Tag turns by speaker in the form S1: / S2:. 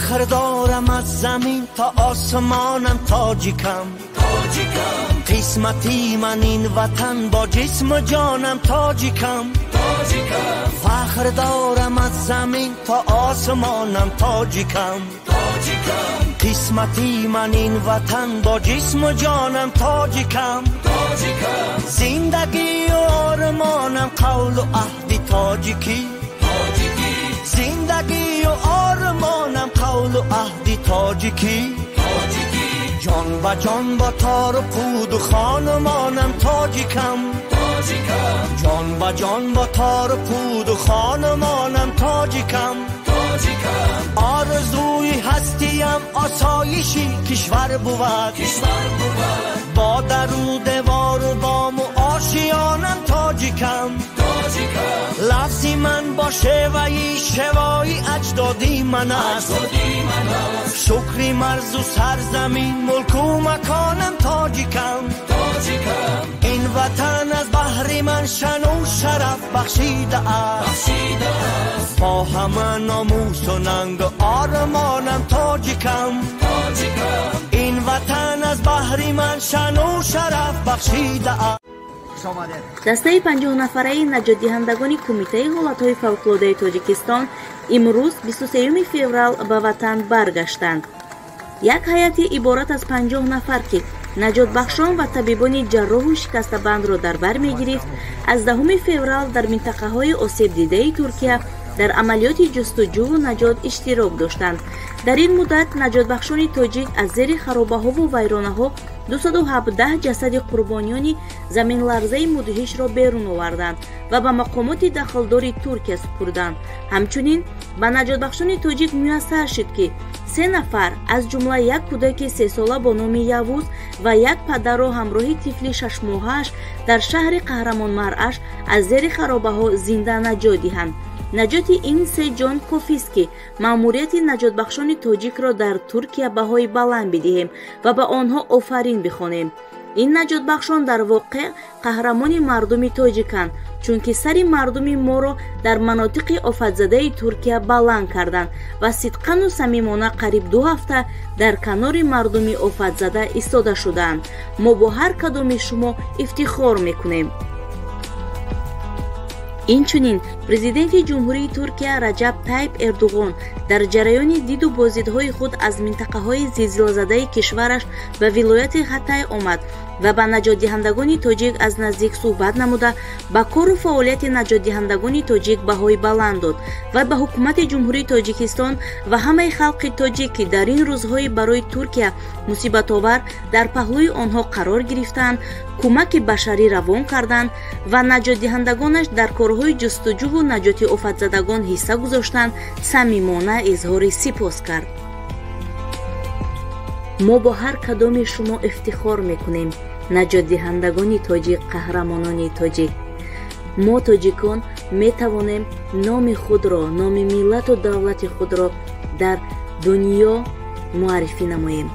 S1: فخر دارم از زمین تا آسمانم تاجیکم قسمتی من این وطن با جسم و جانم تاجیکم فخر دارم از زمین تا آسمانم تاجیکم قسمتی من این وطن با جسم و جانم تاجیکم زندگی و آرمانم قول و عهد تاجیکی زندگی و آرمانم قول و عهد تاجیکی جان با جان با تار و پود و خانمانم تاجیکم جان با جان با تار و پود و خانمانم تاجیکم آرزوی هستیم آسایشی کشور بود با درو دیوار و بام و آشیانم تاجیکم لفظی من با شوایی اجدادی من است شکری مرز و سرزمین ملک و مکانم تاجیکم این وطن از بحر من شن و شرف بخشیده است با همه ناموس و ننگ و آرمانم تاجیکم این وطن از بحر من شن و شرف بخشیده است.
S2: دسته 50 نفره نجات دهندگان کمیته حالتهای فوق‌العاده تاجیکستان امروز 23 فوریه به وطن برگشتند. یک هیئت عبارت از 50 نفر که نجات بخشان و طبیبان جراح و شکسته‌بند را در بر می‌گرفت از 10 فوریه در منطقه های آسیب دیده ترکیه در عملیات جستجو و نجات اشتراک داشتند. در این مدت نجات بخشان تاجیک از زیر خرابه‌ها و ویرانه‌ها 217 جسد قربانیان زمین لرزه مدهش را بیرون آوردند و به مقامات دخلدار ترکیه سپردند. همچنین به نجات بخشان تاجیک میسر شد که 3 نفر از جمله یک کودک 3 ساله با نام یوز و یک پدر و همراه طفل 6 ماهش در شهر قهرمان مرعش از زیر خرابه‌ها زنده نجات دهند. نجات این 3 جان کافی است که مأموریت نجات بخشان تاجیک را در ترکیه بهای بلند بدهیم و به آنها آفرین بخوانیم. این نجات بخشان در واقع قهرمان مردم تاجیکند، چون که سر مردم ما را در مناطق آفت زده ترکیه بلند کردند و صدقاً و صمیمانه قریب 2 هفته در کنار مردم آفت زده ایستاده شدند. ما با هر کدام شما افتخار میکنیم. اینچنین پرزیدنت جمهوری ترکیه رجب طیب اردوغان در جریان دید و بازدیدهای خود از منطقه‌های زلزله‌زده کشورش به ولایت حطای آمد و به نجات دهندگان تاجیک از نزدیک صحبت نموده با کار و فعالیت نجات دهندگان تاجیک بهای بلند داد و به حکومت جمهوری تاجیکستان و همه خلق تاجیک که در این روزهای برای ترکیه مصیبت آور در پهلوی آنها قرار گرفتند کمک بشری روان کردند و نجات دهندگانش در کارهای جستجو و نجات آفت زدگان حصه گذاشتند صمیمانه اظهار سپاس کرد. ما با هر کدام شما افتخار میکنیم. نجات دهندگان تاجیک، قهرمانان تاجیک. ما تاجیکان میتوانیم نام خود را، نام ملت و دولت خود را در دنیا معرفی نماییم.